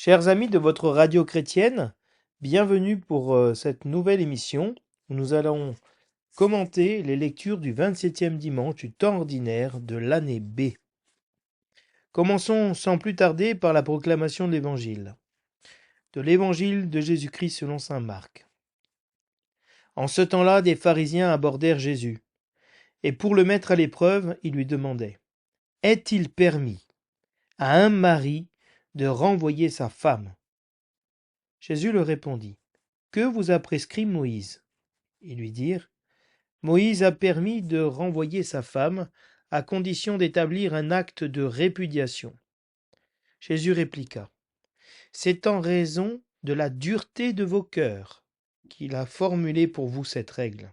Chers amis de votre radio chrétienne, bienvenue pour cette nouvelle émission où nous allons commenter les lectures du 27e dimanche du temps ordinaire de l'année B. Commençons sans plus tarder par la proclamation de l'évangile de Jésus-Christ selon saint Marc. En ce temps-là, des pharisiens abordèrent Jésus, et pour le mettre à l'épreuve, ils lui demandaient: Est-il permis à un mari de renvoyer sa femme? Jésus leur répondit: Que vous a prescrit Moïse? Ils lui dirent: Moïse a permis de renvoyer sa femme à condition d'établir un acte de répudiation. Jésus répliqua: C'est en raison de la dureté de vos cœurs qu'il a formulé pour vous cette règle.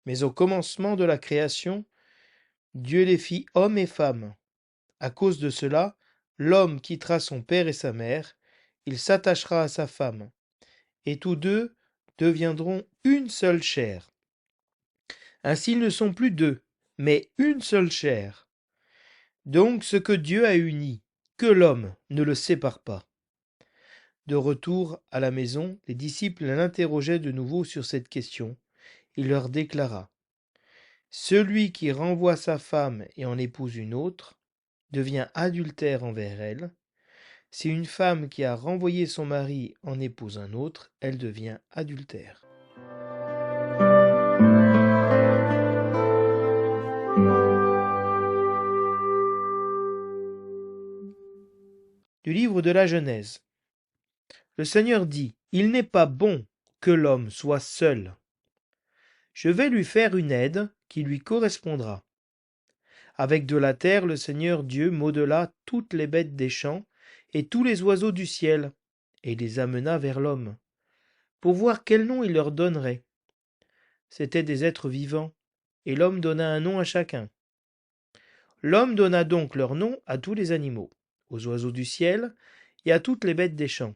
Mais au commencement de la création, Dieu les fit hommes et femmes. À cause de cela, l'homme quittera son père et sa mère, il s'attachera à sa femme, et tous deux deviendront une seule chair. Ainsi ils ne sont plus deux, mais une seule chair. Donc ce que Dieu a uni, que l'homme ne le sépare pas. De retour à la maison, les disciples l'interrogeaient de nouveau sur cette question. Il leur déclara: Celui qui renvoie sa femme et en épouse une autre devient adultère envers elle. Si une femme qui a renvoyé son mari en épouse un autre, elle devient adultère. Du livre de la Genèse. Le Seigneur dit: Il n'est pas bon que l'homme soit seul. Je vais lui faire une aide qui lui correspondra. Avec de la terre, le Seigneur Dieu modela toutes les bêtes des champs et tous les oiseaux du ciel, et les amena vers l'homme, pour voir quel nom il leur donnerait. C'étaient des êtres vivants, et l'homme donna un nom à chacun. L'homme donna donc leur nom à tous les animaux, aux oiseaux du ciel et à toutes les bêtes des champs.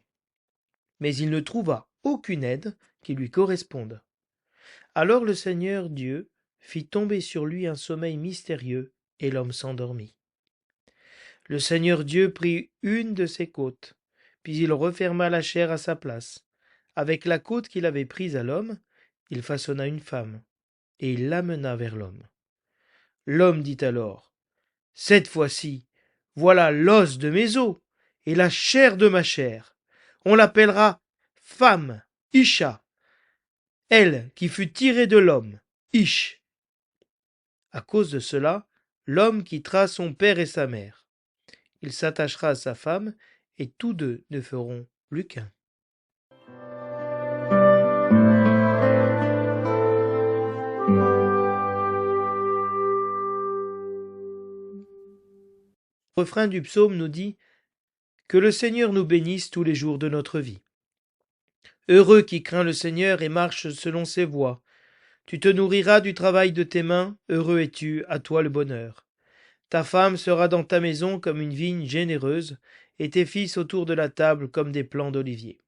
Mais il ne trouva aucune aide qui lui corresponde. Alors le Seigneur Dieu fit tomber sur lui un sommeil mystérieux, et l'homme s'endormit. Le Seigneur Dieu prit une de ses côtes, puis il referma la chair à sa place. Avec la côte qu'il avait prise à l'homme, il façonna une femme, et il l'amena vers l'homme. L'homme dit alors: Cette fois-ci, voilà l'os de mes os et la chair de ma chair. On l'appellera femme, Isha, elle qui fut tirée de l'homme, Ish. À cause de cela, l'homme quittera son père et sa mère. Il s'attachera à sa femme, et tous deux ne feront plus qu'un. Le refrain du psaume nous dit: Que le Seigneur nous bénisse tous les jours de notre vie. Heureux qui craint le Seigneur et marche selon ses voies. Tu te nourriras du travail de tes mains, heureux es-tu, à toi le bonheur. Ta femme sera dans ta maison comme une vigne généreuse, et tes fils autour de la table comme des plants d'olivier.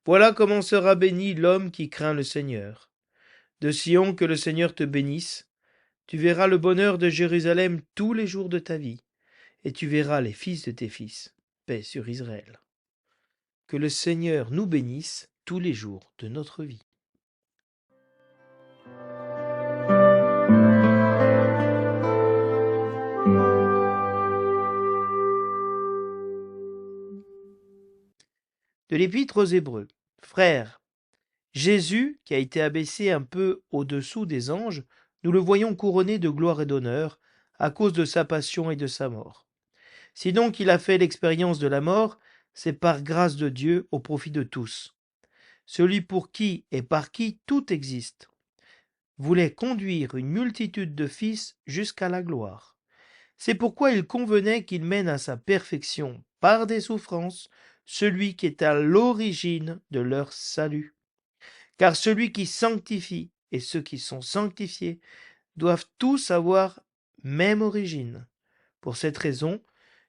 Voilà comment sera béni l'homme qui craint le Seigneur. De Sion que le Seigneur te bénisse. Tu verras le bonheur de Jérusalem tous les jours de ta vie, et tu verras les fils de tes fils. Paix sur Israël. Que le Seigneur nous bénisse tous les jours de notre vie. De l'Épître aux Hébreux. Frères, Jésus, qui a été abaissé un peu au-dessous des anges, nous le voyons couronné de gloire et d'honneur à cause de sa passion et de sa mort. Si donc il a fait l'expérience de la mort, c'est par grâce de Dieu au profit de tous. Celui pour qui et par qui tout existe voulait conduire une multitude de fils jusqu'à la gloire. C'est pourquoi il convenait qu'il mène à sa perfection par des souffrances celui qui est à l'origine de leur salut. Car celui qui sanctifie et ceux qui sont sanctifiés doivent tous avoir même origine. Pour cette raison,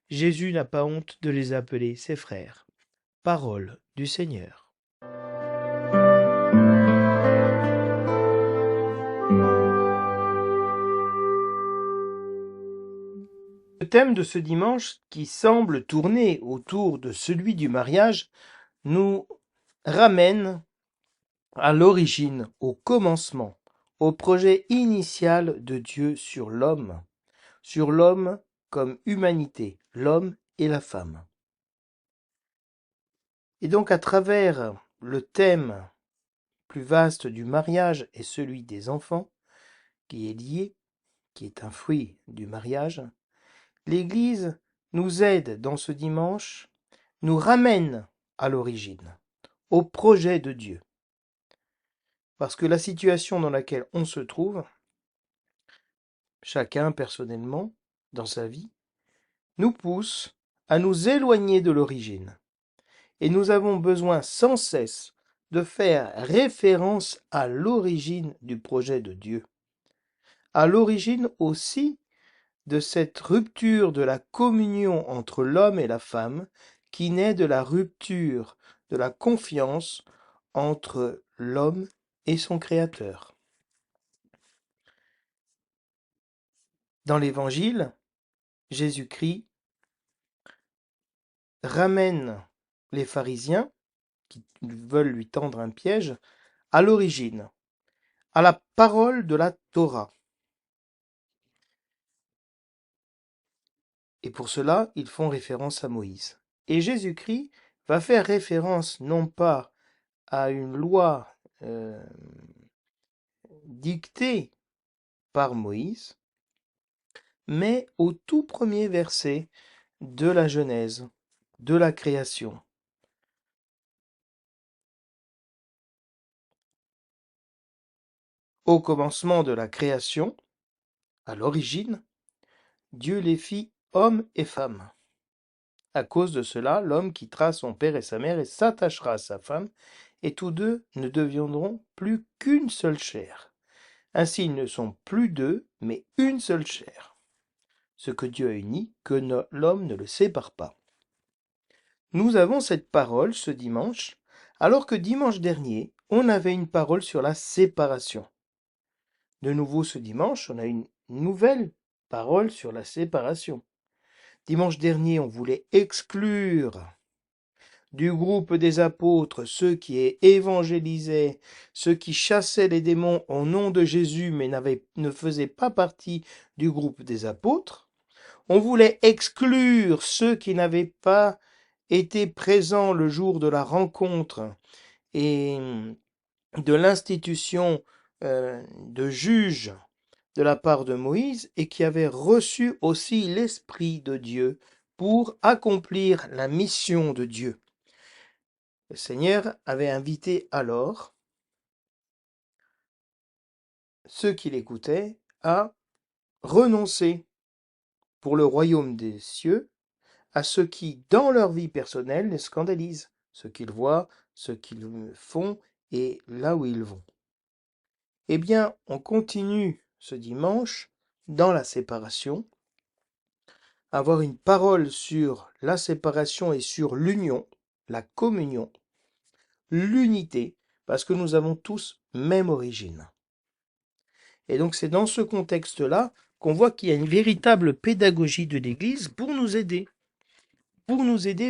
Jésus n'a pas honte de les appeler ses frères. Parole du Seigneur. Le thème de ce dimanche, qui semble tourner autour de celui du mariage, nous ramène à l'origine, au commencement, au projet initial de Dieu sur l'homme comme humanité, l'homme et la femme. Et donc à travers le thème plus vaste du mariage et celui des enfants, qui est lié, qui est un fruit du mariage, l'Église nous aide dans ce dimanche, nous ramène à l'origine, au projet de Dieu. Parce que la situation dans laquelle on se trouve, chacun personnellement, dans sa vie, nous pousse à nous éloigner de l'origine. Et nous avons besoin sans cesse de faire référence à l'origine du projet de Dieu, à l'origine aussi de cette rupture de la communion entre l'homme et la femme qui naît de la rupture de la confiance entre l'homme et son Créateur. Dans l'Évangile, Jésus-Christ ramène les pharisiens, qui veulent lui tendre un piège, à l'origine, à la parole de la Torah. Et pour cela, ils font référence à Moïse. Et Jésus-Christ va faire référence non pas à une loi dictée par Moïse, mais au tout premier verset de la Genèse, de la création. Au commencement de la création, à l'origine, Dieu les fit hommes et femmes. À cause de cela, l'homme quittera son père et sa mère et s'attachera à sa femme, et tous deux ne deviendront plus qu'une seule chair. Ainsi ils ne sont plus deux, mais une seule chair. Ce que Dieu a uni, que l'homme ne le sépare pas. Nous avons cette parole ce dimanche, alors que dimanche dernier, on avait une parole sur la séparation. De nouveau ce dimanche, on a une nouvelle parole sur la séparation. Dimanche dernier, on voulait exclure du groupe des apôtres ceux qui évangélisaient, ceux qui chassaient les démons au nom de Jésus mais ne faisaient pas partie du groupe des apôtres. On voulait exclure ceux qui n'avaient pas été présents le jour de la rencontre et de l'institution de juge de la part de Moïse et qui avaient reçu aussi l'Esprit de Dieu pour accomplir la mission de Dieu. Le Seigneur avait invité alors ceux qui l'écoutaient à renoncer pour le royaume des cieux à ceux qui, dans leur vie personnelle, les scandalisent, ce qu'ils voient, ce qu'ils font et là où ils vont. Eh bien, on continue ce dimanche dans la séparation, avoir une parole sur la séparation et sur l'union, la communion, l'unité, parce que nous avons tous même origine. Et donc c'est dans ce contexte-là qu'on voit qu'il y a une véritable pédagogie de l'Église pour nous aider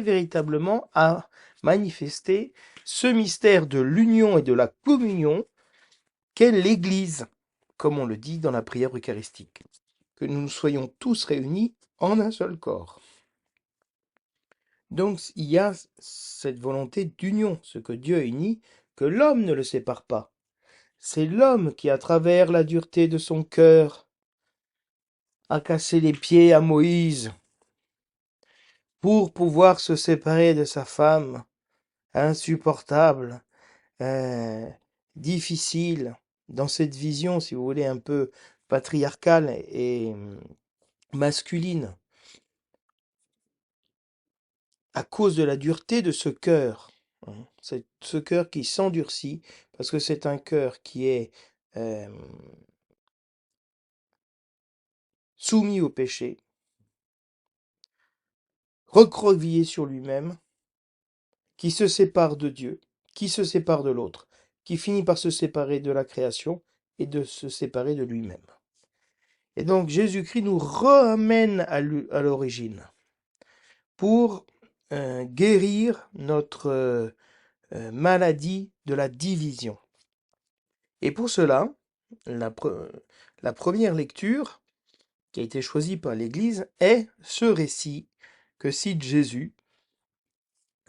véritablement à manifester ce mystère de l'union et de la communion qu'est l'Église, comme on le dit dans la prière eucharistique, que nous soyons tous réunis en un seul corps. Donc il y a cette volonté d'union, ce que Dieu a uni, que l'homme ne le sépare pas. C'est l'homme qui, à travers la dureté de son cœur, a cassé les pieds à Moïse pour pouvoir se séparer de sa femme, insupportable, difficile, dans cette vision, si vous voulez, un peu patriarcale et masculine, à cause de la dureté de ce cœur. C'est ce cœur qui s'endurcit, parce que c'est un cœur qui est soumis au péché, recroquevillé sur lui-même, qui se sépare de Dieu, qui se sépare de l'autre, qui finit par se séparer de la création et de se séparer de lui-même. Et donc Jésus-Christ nous ramène à l'origine pour guérir notre maladie de la division. Et pour cela, la première lecture qui a été choisie par l'Église est ce récit que cite Jésus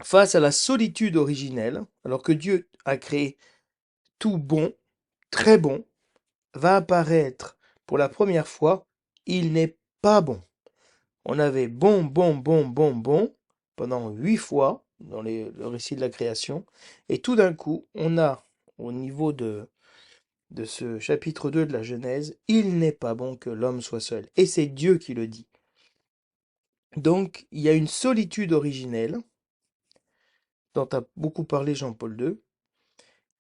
face à la solitude originelle, alors que Dieu a créé tout bon, très bon, va apparaître pour la première fois, il n'est pas bon. On avait bon, bon, bon, bon, bon pendant 8 fois dans le récit de la création, et tout d'un coup, on a au niveau de ce chapitre 2 de la Genèse, il n'est pas bon que l'homme soit seul. Et c'est Dieu qui le dit. Donc, il y a une solitude originelle, dont a beaucoup parlé Jean-Paul II,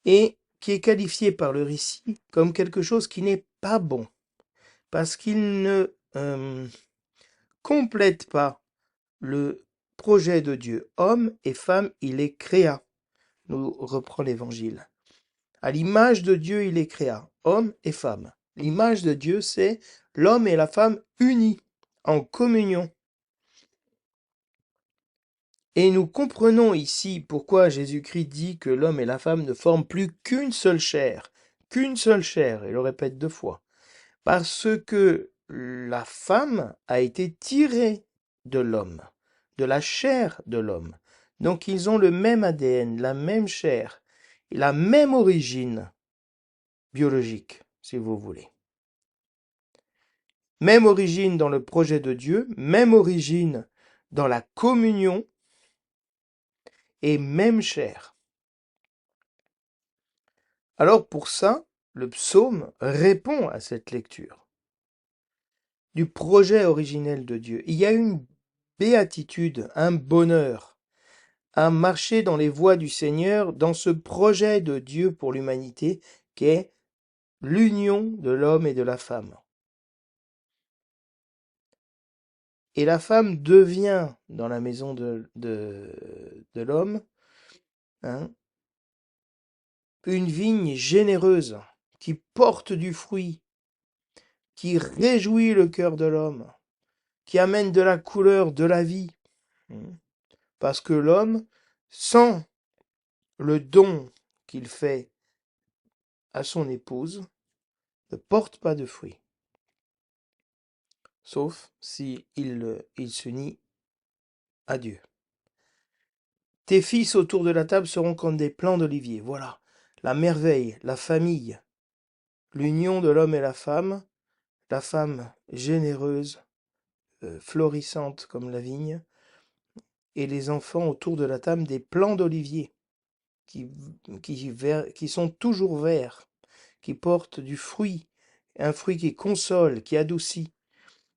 et qui est qualifiée par le récit comme quelque chose qui n'est pas bon, parce qu'il ne complète pas le projet de Dieu. Homme et femme, il les créa, nous reprend l'Évangile. À l'image de Dieu, il les créa, homme et femme. L'image de Dieu, c'est l'homme et la femme unis, en communion. Et nous comprenons ici pourquoi Jésus-Christ dit que l'homme et la femme ne forment plus qu'une seule chair, il le répète 2 fois, parce que la femme a été tirée de l'homme, de la chair de l'homme. Donc ils ont le même ADN, la même chair, et la même origine biologique, si vous voulez. Même origine dans le projet de Dieu, même origine dans la communion, et même chair. Alors pour ça, le psaume répond à cette lecture du projet originel de Dieu. Il y a une béatitude, un bonheur à marcher dans les voies du Seigneur, dans ce projet de Dieu pour l'humanité qui est l'union de l'homme et de la femme. Et la femme devient, dans la maison de l'homme, une vigne généreuse qui porte du fruit, qui réjouit le cœur de l'homme, qui amène de la couleur, de la vie. Parce que l'homme, sans le don qu'il fait à son épouse, ne porte pas de fruit. Sauf si il s'unit à Dieu. Tes fils autour de la table seront comme des plants d'olivier. Voilà, la merveille, la famille, l'union de l'homme et la femme généreuse, florissante comme la vigne, et les enfants autour de la table des plants d'olivier qui sont toujours verts, qui portent du fruit, un fruit qui console, qui adoucit.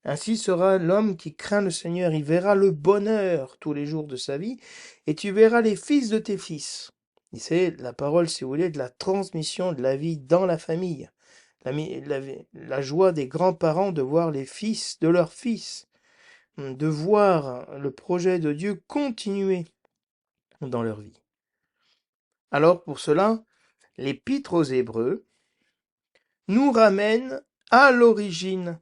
Ainsi sera l'homme qui craint le Seigneur, il verra le bonheur tous les jours de sa vie, et tu verras les fils de tes fils. C'est la parole, si vous voulez, de la transmission de la vie dans la famille. La joie des grands-parents de voir les fils de leurs fils, de voir le projet de Dieu continuer dans leur vie. Alors pour cela, l'Épître aux Hébreux nous ramène à l'origine,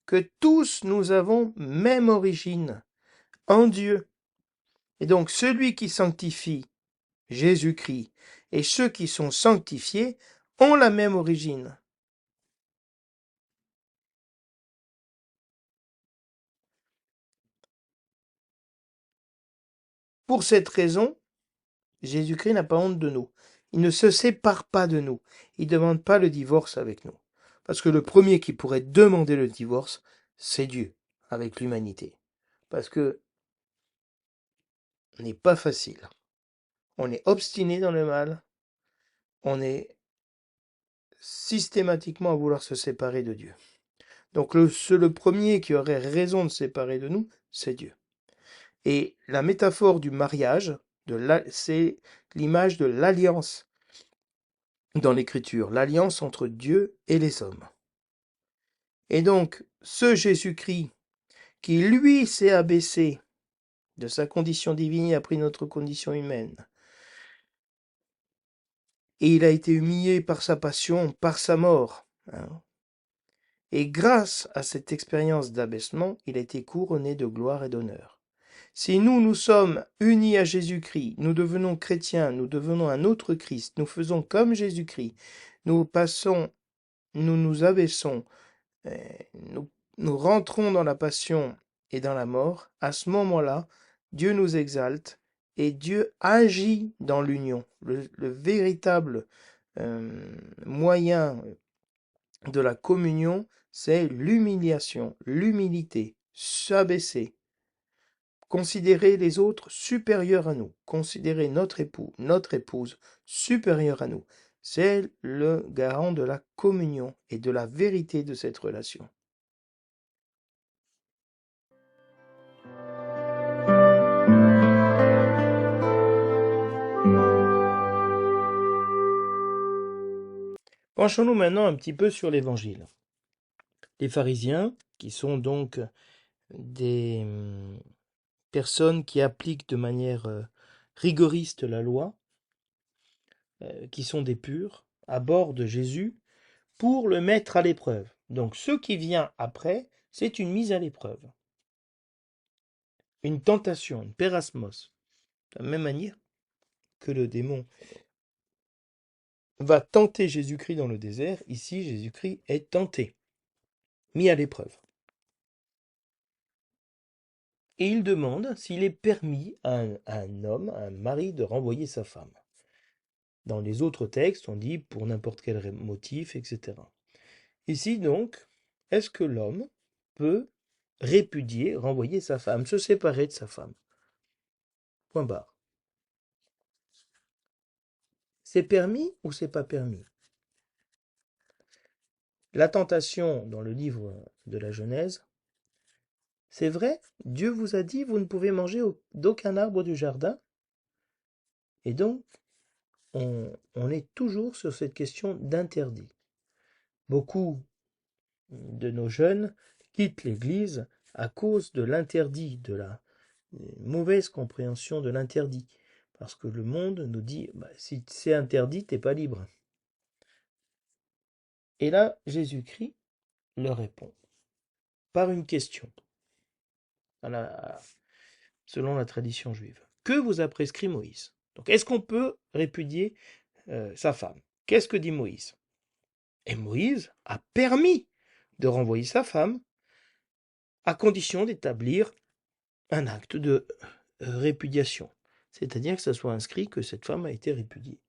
que tous nous avons même origine, en Dieu. Et donc celui qui sanctifie, Jésus-Christ, et ceux qui sont sanctifiés ont la même origine. Pour cette raison, Jésus-Christ n'a pas honte de nous. Il ne se sépare pas de nous. Il ne demande pas le divorce avec nous. Parce que le premier qui pourrait demander le divorce, c'est Dieu, avec l'humanité. Parce que ce n'est pas facile. On est obstiné dans le mal. On est systématiquement à vouloir se séparer de Dieu. Donc le premier qui aurait raison de se séparer de nous, c'est Dieu. Et la métaphore du mariage, c'est l'image de l'alliance dans l'Écriture, l'alliance entre Dieu et les hommes. Et donc, ce Jésus-Christ, qui lui s'est abaissé de sa condition divine et a pris notre condition humaine, et il a été humilié par sa passion, par sa mort, Et grâce à cette expérience d'abaissement, il a été couronné de gloire et d'honneur. Si nous, nous sommes unis à Jésus-Christ, nous devenons chrétiens, nous devenons un autre Christ, nous faisons comme Jésus-Christ, nous passons, nous nous abaissons, nous, nous rentrons dans la passion et dans la mort, à ce moment-là, Dieu nous exalte et Dieu agit dans l'union. Le véritable moyen de la communion, c'est l'humiliation, l'humilité, s'abaisser, considérer les autres supérieurs à nous, considérer notre époux, notre épouse supérieure à nous. C'est le garant de la communion et de la vérité de cette relation. Penchons-nous maintenant un petit peu sur l'Évangile. Les pharisiens, qui sont donc des personnes qui appliquent de manière rigoriste la loi, qui sont des purs, abordent Jésus pour le mettre à l'épreuve. Donc ce qui vient après, c'est une mise à l'épreuve. Une tentation, une pérasmos. De la même manière que le démon va tenter Jésus-Christ dans le désert, ici Jésus-Christ est tenté, mis à l'épreuve. Et il demande s'il est permis à un homme, à un mari, de renvoyer sa femme. Dans les autres textes, on dit pour n'importe quel motif, etc. Ici donc, est-ce que l'homme peut répudier, renvoyer sa femme, se séparer de sa femme? Point barre. C'est permis ou c'est pas permis? La tentation dans le livre de la Genèse, c'est vrai, Dieu vous a dit vous ne pouvez manger d'aucun arbre du jardin. Et donc, on est toujours sur cette question d'interdit. Beaucoup de nos jeunes quittent l'Église à cause de l'interdit, de la mauvaise compréhension de l'interdit. Parce que le monde nous dit, si c'est interdit, t'es pas libre. Et là, Jésus-Christ leur répond par une question, selon la tradition juive. Que vous a prescrit Moïse? Donc, est-ce qu'on peut répudier sa femme? Qu'est-ce que dit Moïse? Et Moïse a permis de renvoyer sa femme à condition d'établir un acte de répudiation. C'est-à-dire que ça soit inscrit que cette femme a été répudiée.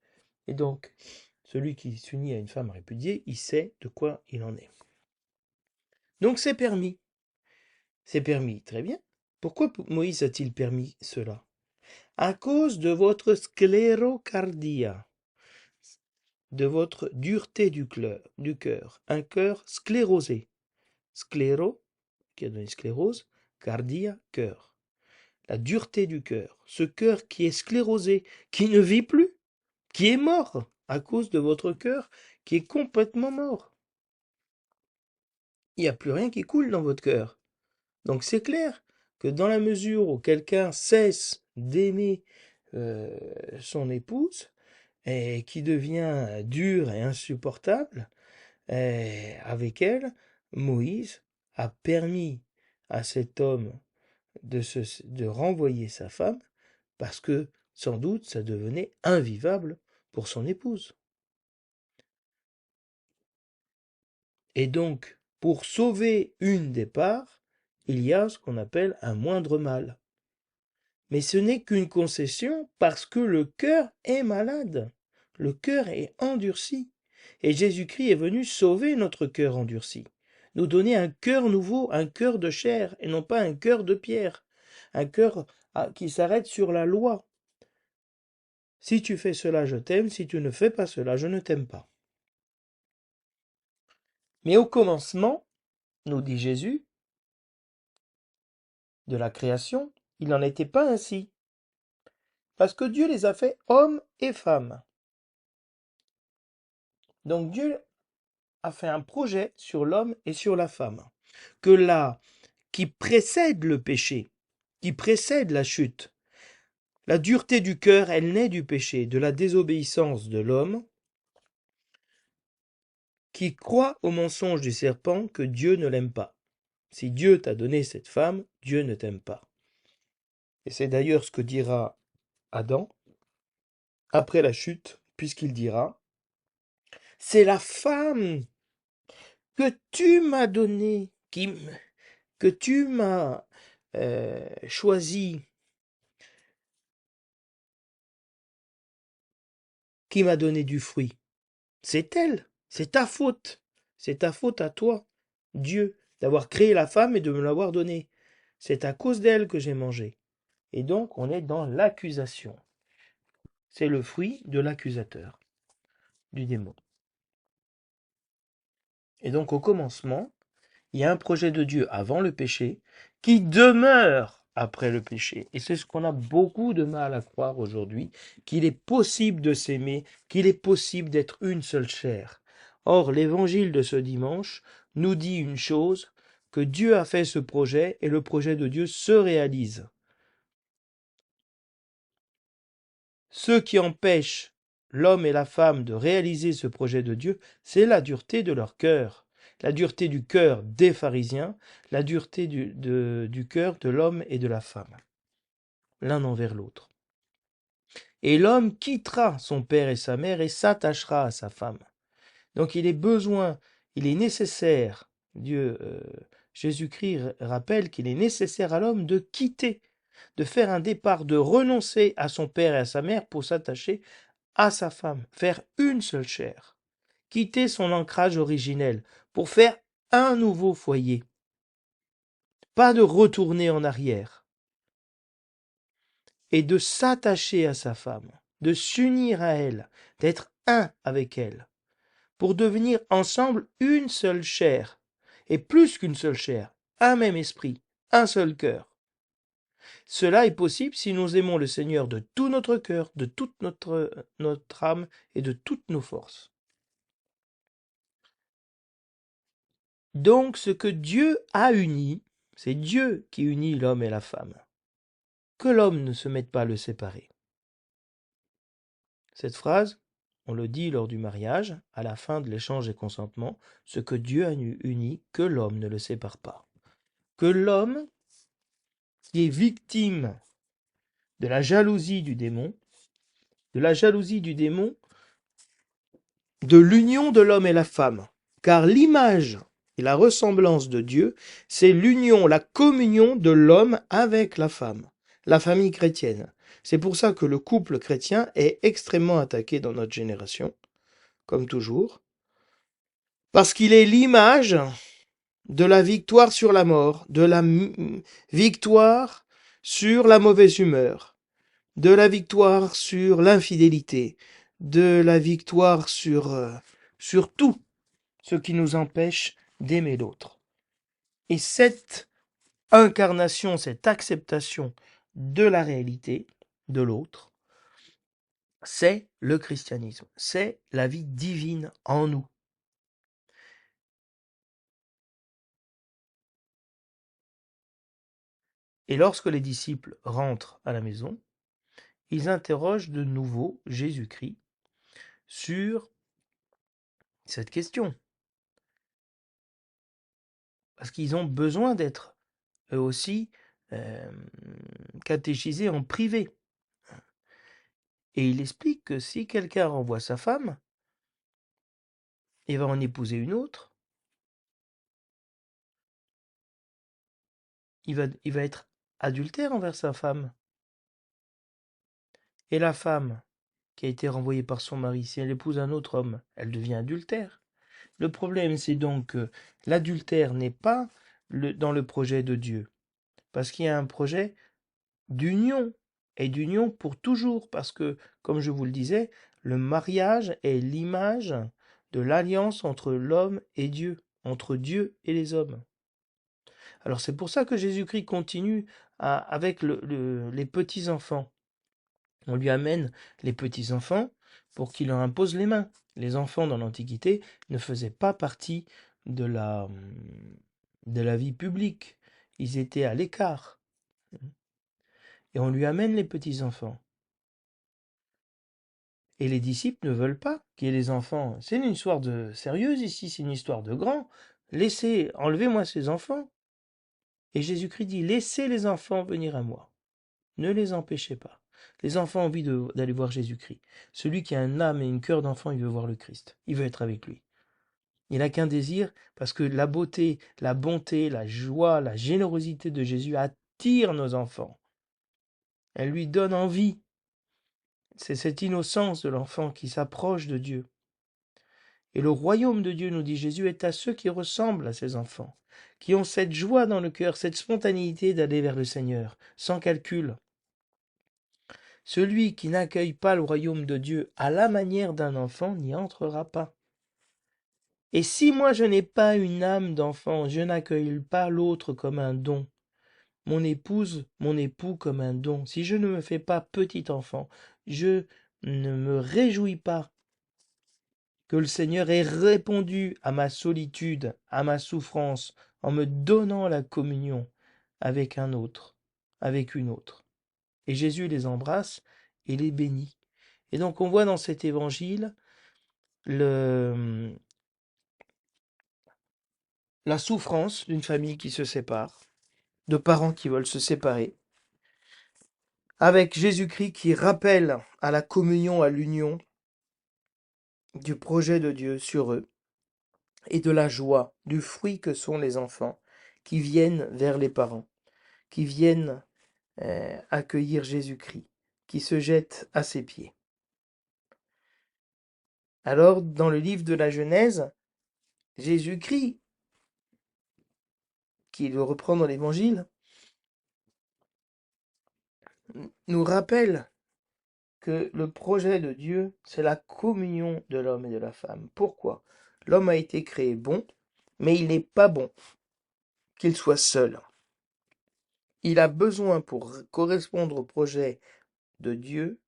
Et donc, celui qui s'unit à une femme répudiée, il sait de quoi il en est. Donc c'est permis. C'est permis, très bien. Pourquoi Moïse a-t-il permis cela? À cause de votre sclérocardia, de votre dureté du cœur, un cœur sclérosé. Scléro, qui a donné sclérose, cardia, cœur. La dureté du cœur, ce cœur qui est sclérosé, qui ne vit plus, qui est mort à cause de votre cœur, qui est complètement mort. Il n'y a plus rien qui coule dans votre cœur. Donc c'est clair que dans la mesure où quelqu'un cesse d'aimer son épouse, et qui devient dur et insupportable avec elle, Moïse a permis à cet homme de renvoyer sa femme parce que sans doute ça devenait invivable pour son épouse. Et donc, pour sauver une des parts, il y a ce qu'on appelle un moindre mal. Mais ce n'est qu'une concession parce que le cœur est malade, le cœur est endurci. Et Jésus-Christ est venu sauver notre cœur endurci, nous donner un cœur nouveau, un cœur de chair, et non pas un cœur de pierre, un cœur qui s'arrête sur la loi. Si tu fais cela, je t'aime, si tu ne fais pas cela, je ne t'aime pas. Mais au commencement, nous dit Jésus, de la création, il n'en était pas ainsi. Parce que Dieu les a fait hommes et femmes. Donc Dieu a fait un projet sur l'homme et sur la femme. Que là, qui précède le péché, qui précède la chute, la dureté du cœur, elle naît du péché, de la désobéissance de l'homme, qui croit au mensonge du serpent que Dieu ne l'aime pas. Si Dieu t'a donné cette femme, Dieu ne t'aime pas. Et c'est d'ailleurs ce que dira Adam après la chute, puisqu'il dira, c'est la femme que tu m'as donnée, que tu m'as choisie, qui m'a donné du fruit. C'est elle, c'est ta faute. C'est ta faute à toi, Dieu, d'avoir créé la femme et de me l'avoir donnée. C'est à cause d'elle que j'ai mangé. Et donc, on est dans l'accusation. C'est le fruit de l'accusateur, du démon. Et donc, au commencement, il y a un projet de Dieu avant le péché qui demeure après le péché. Et c'est ce qu'on a beaucoup de mal à croire aujourd'hui, qu'il est possible de s'aimer, qu'il est possible d'être une seule chair. Or, l'évangile de ce dimanche nous dit une chose, que Dieu a fait ce projet et le projet de Dieu se réalise. Ce qui empêche l'homme et la femme de réaliser ce projet de Dieu, c'est la dureté de leur cœur. La dureté du cœur des pharisiens, la dureté du cœur de l'homme et de la femme, l'un envers l'autre. Et l'homme quittera son père et sa mère et s'attachera à sa femme. Donc il est nécessaire, Jésus-Christ rappelle qu'il est nécessaire à l'homme de quitter, de faire un départ, de renoncer à son père et à sa mère pour s'attacher à sa femme, faire une seule chair, quitter son ancrage originel pour faire un nouveau foyer, pas de retourner en arrière, et de s'attacher à sa femme, de s'unir à elle, d'être un avec elle, pour devenir ensemble une seule chair, et plus qu'une seule chair, un même esprit, un seul cœur. Cela est possible si nous aimons le Seigneur de tout notre cœur, de toute notre âme et de toutes nos forces. Donc ce que Dieu a uni, c'est Dieu qui unit l'homme et la femme. Que l'homme ne se mette pas à le séparer. Cette phrase, on le dit lors du mariage, à la fin de l'échange des consentements, ce que Dieu a uni, que l'homme ne le sépare pas. Que l'homme, qui est victime de la jalousie du démon, de l'union de l'homme et la femme. Car l'image et la ressemblance de Dieu, c'est l'union, la communion de l'homme avec la femme, la famille chrétienne. C'est pour ça que le couple chrétien est extrêmement attaqué dans notre génération, comme toujours, parce qu'il est l'image de la victoire sur la mort, de la victoire sur la mauvaise humeur, de la victoire sur l'infidélité, de la victoire sur tout ce qui nous empêche d'aimer l'autre. Et cette incarnation, cette acceptation de la réalité de l'autre, c'est le christianisme, c'est la vie divine en nous. Et lorsque les disciples rentrent à la maison, ils interrogent de nouveau Jésus-Christ sur cette question. Parce qu'ils ont besoin d'être eux aussi catéchisés en privé. Et il explique que si quelqu'un renvoie sa femme et va en épouser une autre, il va être adultère envers sa femme. Et la femme qui a été renvoyée par son mari, si elle épouse un autre homme, elle devient adultère. Le problème, c'est donc que l'adultère n'est pas dans le projet de Dieu, parce qu'il y a un projet d'union, et d'union pour toujours, parce que, comme je vous le disais, le mariage est l'image de l'alliance entre l'homme et Dieu, entre Dieu et les hommes. Alors c'est pour ça que Jésus-Christ continue avec les petits-enfants. On lui amène les petits-enfants pour qu'il leur impose les mains. Les enfants dans l'Antiquité ne faisaient pas partie de la vie publique. Ils étaient à l'écart. Et on lui amène les petits-enfants. Et les disciples ne veulent pas qu'il y ait les enfants. C'est une histoire de sérieuse ici, c'est une histoire de grand. Laissez, enlevez-moi ces enfants. Et Jésus-Christ dit, laissez les enfants venir à moi. Ne les empêchez pas. Les enfants ont envie d'aller voir Jésus-Christ. Celui qui a une âme et un cœur d'enfant, il veut voir le Christ. Il veut être avec lui. Il n'a qu'un désir, parce que la beauté, la bonté, la joie, la générosité de Jésus attire nos enfants. Elle lui donne envie. C'est cette innocence de l'enfant qui s'approche de Dieu. Et le royaume de Dieu, nous dit Jésus, est à ceux qui ressemblent à ces enfants, qui ont cette joie dans le cœur, cette spontanéité d'aller vers le Seigneur, sans calcul. Celui qui n'accueille pas le royaume de Dieu à la manière d'un enfant n'y entrera pas. Et si moi je n'ai pas une âme d'enfant, je n'accueille pas l'autre comme un don, mon épouse, mon époux comme un don, si je ne me fais pas petit enfant, je ne me réjouis pas que le Seigneur ait répondu à ma solitude, à ma souffrance, en me donnant la communion avec un autre, avec une autre. Et Jésus les embrasse et les bénit. Et donc on voit dans cet évangile la souffrance d'une famille qui se sépare, de parents qui veulent se séparer, avec Jésus-Christ qui rappelle à la communion, à l'union du projet de Dieu sur eux, et de la joie, du fruit que sont les enfants, qui viennent vers les parents, qui viennent accueillir Jésus-Christ, qui se jettent à ses pieds. Alors, dans le livre de la Genèse, Jésus-Christ, qui le reprend dans l'Évangile, nous rappelle que le projet de Dieu, c'est la communion de l'homme et de la femme. Pourquoi? L'homme a été créé bon, mais il n'est pas bon qu'il soit seul. Il a besoin, pour correspondre au projet de Dieu,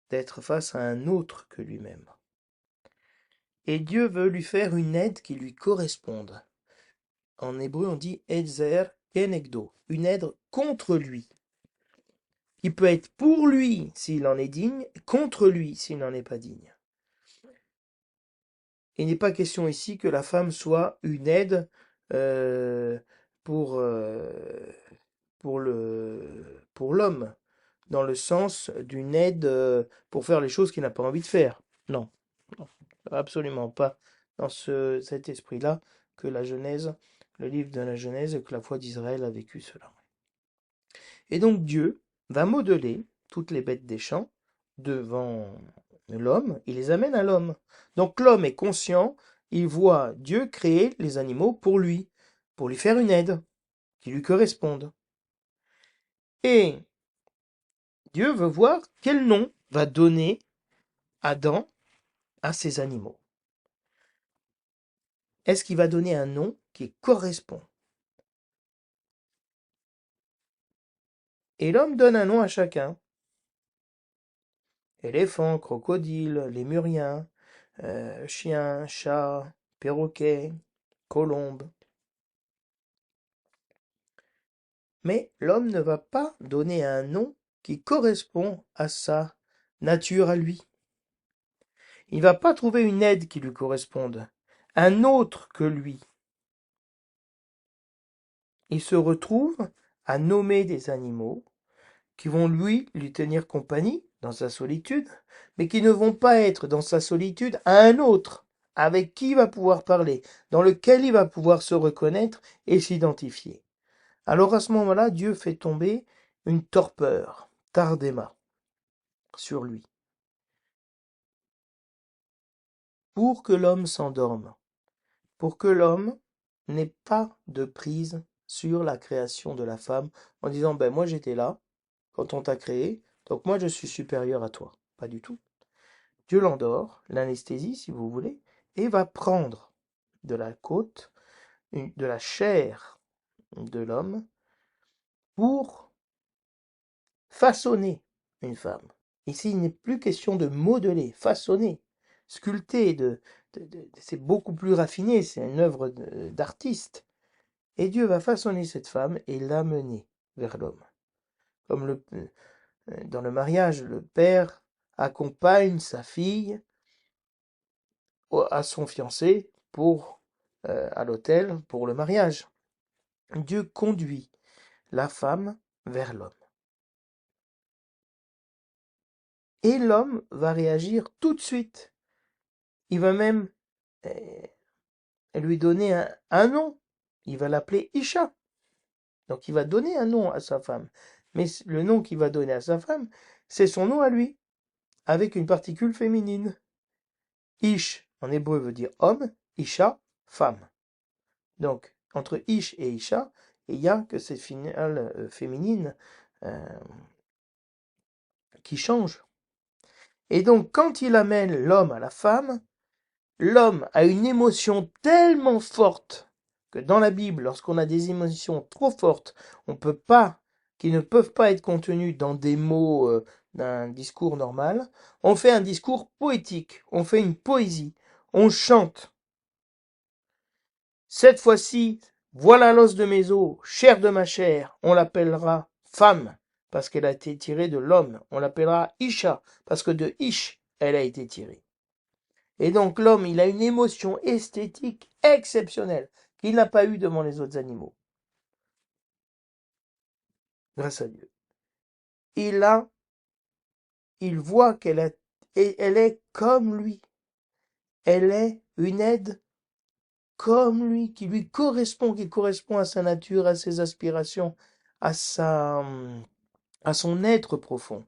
d'être face à un autre que lui-même. Et Dieu veut lui faire une aide qui lui corresponde. En hébreu, on dit Edzer kenegdo, une aide contre lui. Il peut être pour lui s'il en est digne, contre lui s'il n'en est pas digne. Il n'est pas question ici que la femme soit une aide euh, pour, euh, pour l'homme, dans le sens d'une aide pour faire les choses qu'il n'a pas envie de faire. Non, non, absolument pas dans cet esprit-là que la Genèse, le livre de la Genèse et que la foi d'Israël a vécu cela. Et donc Dieu va modeler toutes les bêtes des champs devant l'homme, il les amène à l'homme. Donc l'homme est conscient, il voit Dieu créer les animaux pour lui faire une aide qui lui corresponde. Et Dieu veut voir quel nom va donner Adam à ces animaux. Est-ce qu'il va donner un nom qui correspond? Et l'homme donne un nom à chacun. Éléphant, crocodile, lémurien, chien, chat, perroquet, colombe. Mais l'homme ne va pas donner un nom qui correspond à sa nature à lui. Il ne va pas trouver une aide qui lui corresponde, un autre que lui. Il se retrouve à nommer des animaux qui vont lui tenir compagnie dans sa solitude, mais qui ne vont pas être dans sa solitude à un autre, avec qui il va pouvoir parler, dans lequel il va pouvoir se reconnaître et s'identifier. Alors à ce moment-là, Dieu fait tomber une torpeur, tardema, sur lui, pour que l'homme s'endorme, pour que l'homme n'ait pas de prise sur la création de la femme, en disant, ben moi j'étais là, quand on t'a créé, donc moi je suis supérieur à toi. Pas du tout. Dieu l'endort, l'anesthésie si vous voulez, et va prendre de la côte, de la chair de l'homme, pour façonner une femme. Ici, il n'est plus question de modeler, façonner, sculpter, c'est beaucoup plus raffiné, c'est une œuvre d'artiste. Et Dieu va façonner cette femme et l'amener vers l'homme. Comme dans le mariage, le père accompagne sa fille à son fiancé à l'autel pour le mariage. Dieu conduit la femme vers l'homme. Et l'homme va réagir tout de suite. Il va même euh, lui donner un nom. Il va l'appeler Isha. Donc il va donner un nom à sa femme. Mais le nom qu'il va donner à sa femme, c'est son nom à lui, avec une particule féminine. Ish, en hébreu, veut dire homme, Isha, femme. Donc, entre Ish et Isha, il n'y a que cette finale féminine euh, qui change. Et donc, quand il amène l'homme à la femme, l'homme a une émotion tellement forte que dans la Bible, lorsqu'on a des émotions trop fortes, qui ne peuvent pas être contenues dans des mots d'un discours normal, on fait un discours poétique, on fait une poésie, on chante. Cette fois-ci, voilà l'os de mes os, chair de ma chair, on l'appellera femme, parce qu'elle a été tirée de l'homme. On l'appellera Isha, parce que de Ish, elle a été tirée. Et donc l'homme, il a une émotion esthétique exceptionnelle qu'il n'a pas eue devant les autres animaux. Grâce à Dieu. Il voit elle est comme lui. Elle est une aide comme lui, qui correspond à sa nature, à ses aspirations, à son être profond.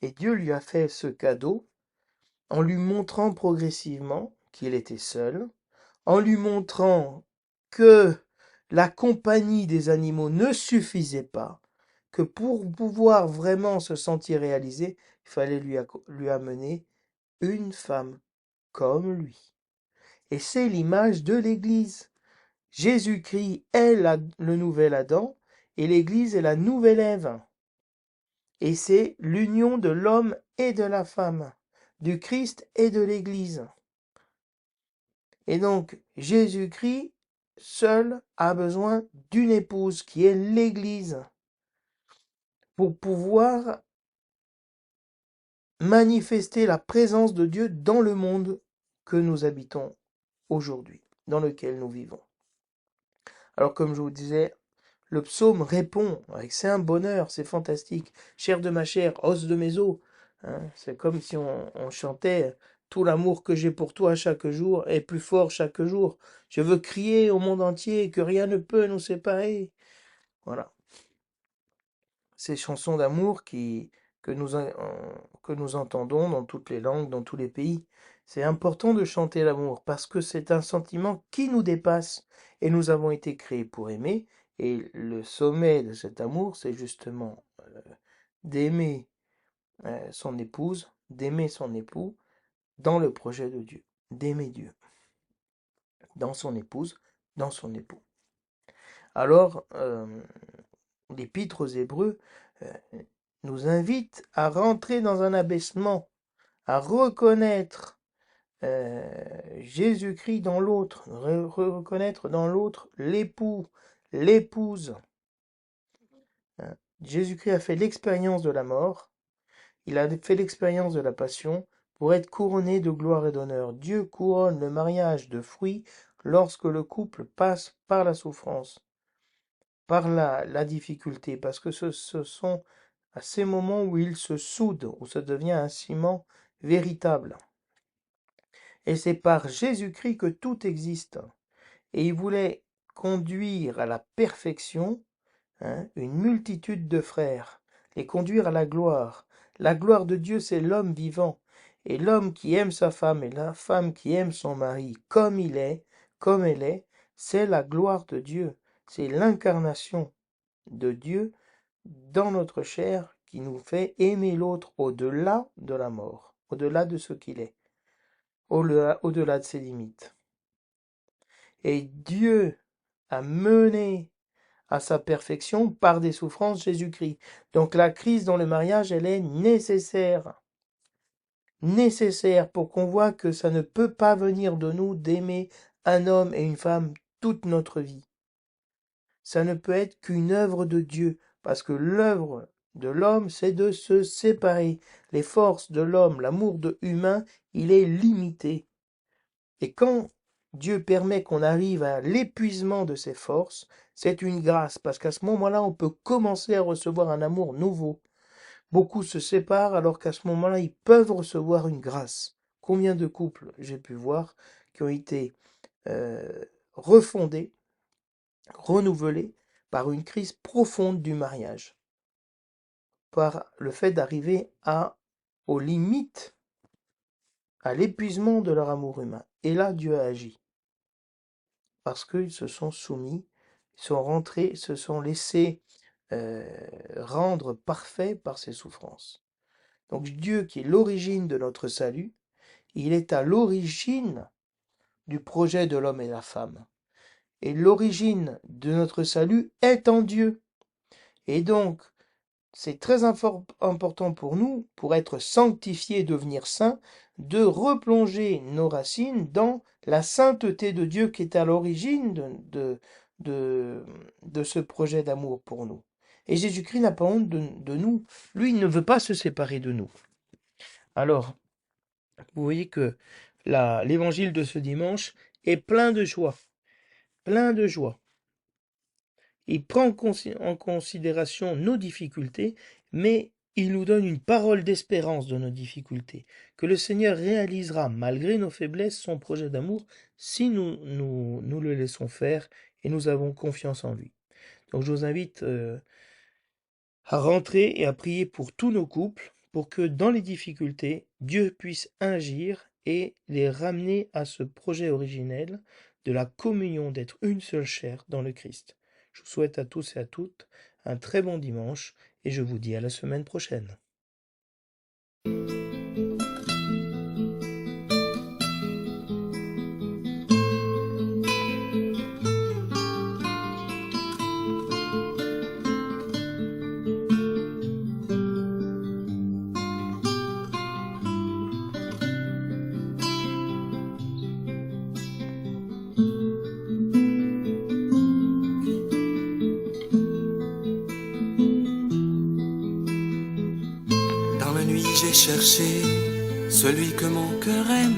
Et Dieu lui a fait ce cadeau en lui montrant progressivement qu'il était seul, en lui montrant que la compagnie des animaux ne suffisait pas, que pour pouvoir vraiment se sentir réalisé, il fallait lui amener une femme comme lui. Et c'est l'image de l'Église. Jésus-Christ est le nouvel Adam et l'Église est la nouvelle Ève. Et c'est l'union de l'homme et de la femme, du Christ et de l'Église. Et donc, Jésus-Christ seul a besoin d'une épouse qui est l'Église pour pouvoir manifester la présence de Dieu dans le monde que nous habitons aujourd'hui, dans lequel nous vivons. Alors comme je vous disais, le psaume répond, c'est un bonheur, c'est fantastique. Chair de ma chair, os de mes os. Hein, c'est comme si on chantait tout l'amour que j'ai pour toi chaque jour est plus fort chaque jour. Je veux crier au monde entier que rien ne peut nous séparer. Voilà. Ces chansons d'amour que nous entendons dans toutes les langues, dans tous les pays. C'est important de chanter l'amour parce que c'est un sentiment qui nous dépasse et nous avons été créés pour aimer. Et le sommet de cet amour, c'est justement d'aimer son épouse, d'aimer son époux dans le projet de Dieu, d'aimer Dieu dans son épouse, dans son époux. Alors, l'Épître aux Hébreux euh, nous invite à rentrer dans un abaissement, à reconnaître Jésus-Christ dans l'autre, reconnaître dans l'autre l'époux, l'épouse. Hein. Jésus-Christ a fait l'expérience de la mort, il a fait l'expérience de la passion pour être couronné de gloire et d'honneur. Dieu couronne le mariage de fruits lorsque le couple passe par la souffrance, par la difficulté, parce que ce sont à ces moments où ils se soudent, où ça devient un ciment véritable. Et c'est par Jésus-Christ que tout existe. Et il voulait conduire à la perfection une multitude de frères, les conduire à la gloire. La gloire de Dieu, c'est l'homme vivant. Et l'homme qui aime sa femme et la femme qui aime son mari comme il est, comme elle est, c'est la gloire de Dieu. C'est l'incarnation de Dieu dans notre chair qui nous fait aimer l'autre au-delà de la mort, au-delà de ce qu'il est, au-delà de ses limites. Et Dieu a mené à sa perfection par des souffrances Jésus-Christ. Donc la crise dans le mariage, elle est nécessaire. Nécessaire pour qu'on voit que ça ne peut pas venir de nous d'aimer un homme et une femme toute notre vie. Ça ne peut être qu'une œuvre de Dieu, parce que l'œuvre de l'homme, c'est de se séparer. Les forces de l'homme, l'amour de humain, il est limité. Et quand Dieu permet qu'on arrive à l'épuisement de ses forces, c'est une grâce, parce qu'à ce moment-là, on peut commencer à recevoir un amour nouveau. Beaucoup se séparent alors qu'à ce moment-là, ils peuvent recevoir une grâce. Combien de couples j'ai pu voir qui ont été refondés, renouvelés par une crise profonde du mariage, par le fait d'arriver aux limites, à l'épuisement de leur amour humain. Et là, Dieu a agi, parce qu'ils se sont soumis, ils sont rentrés, se sont laissés rendre parfaits par ses souffrances. Donc Dieu, qui est l'origine de notre salut, il est à l'origine du projet de l'homme et la femme. Et l'origine de notre salut est en Dieu. Et donc, c'est très important pour nous, pour être sanctifiés et devenir saints, de replonger nos racines dans la sainteté de Dieu qui est à l'origine de ce projet d'amour pour nous. Et Jésus-Christ n'a pas honte de nous. Lui, il ne veut pas se séparer de nous. Alors, vous voyez que l'évangile de ce dimanche est plein de joie. Plein de joie. Il prend en considération nos difficultés, mais il nous donne une parole d'espérance de nos difficultés, que le Seigneur réalisera malgré nos faiblesses son projet d'amour si nous le laissons faire et nous avons confiance en lui. Donc je vous invite à rentrer et à prier pour tous nos couples, pour que dans les difficultés, Dieu puisse agir et les ramener à ce projet originel de la communion d'être une seule chair dans le Christ. Je vous souhaite à tous et à toutes un très bon dimanche et je vous dis à la semaine prochaine. J'ai cherché celui que mon cœur aime.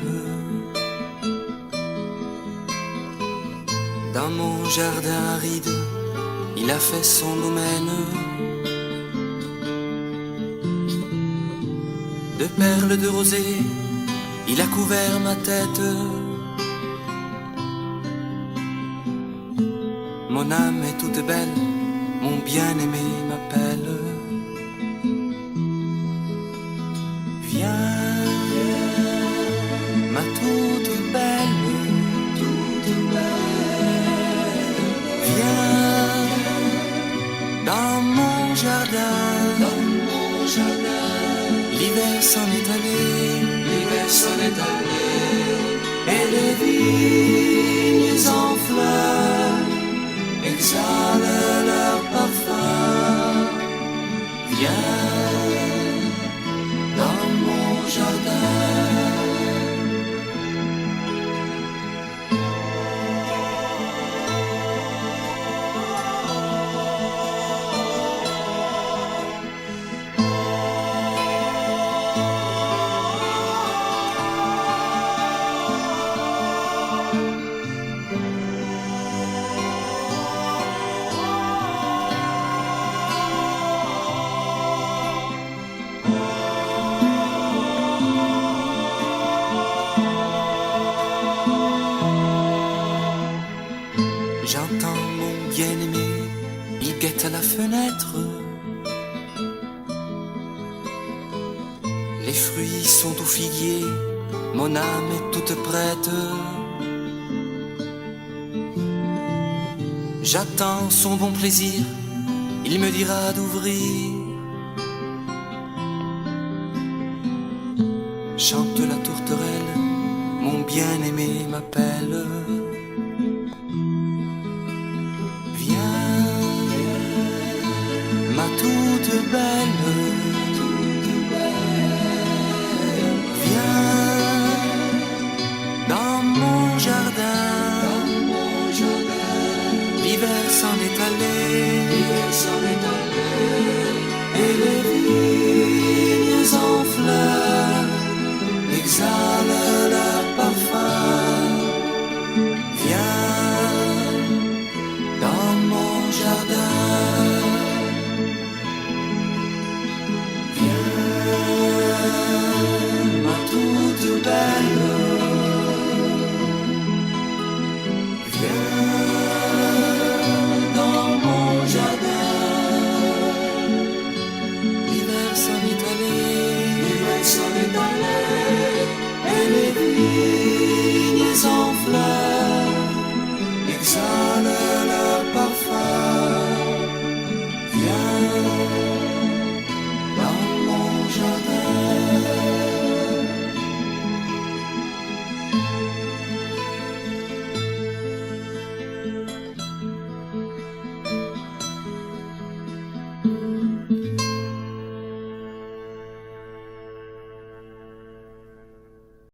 Dans mon jardin aride, il a fait son domaine. De perles de rosée, il a couvert ma tête. Mon âme est toute belle, mon bien-aimé m'appelle. Viens, ma toute belle, viens dans mon jardin, l'hiver s'en est allé, et les vignes en fleurs exhalent leur parfum. Viens dans mon jardin. J'entends mon bien-aimé, il guette à la fenêtre. Les fruits sont au figuier, mon âme est toute prête. J'attends son bon plaisir, il me dira d'ouvrir. Chante la tourterelle, mon bien-aimé m'appelle. Ma toute belle,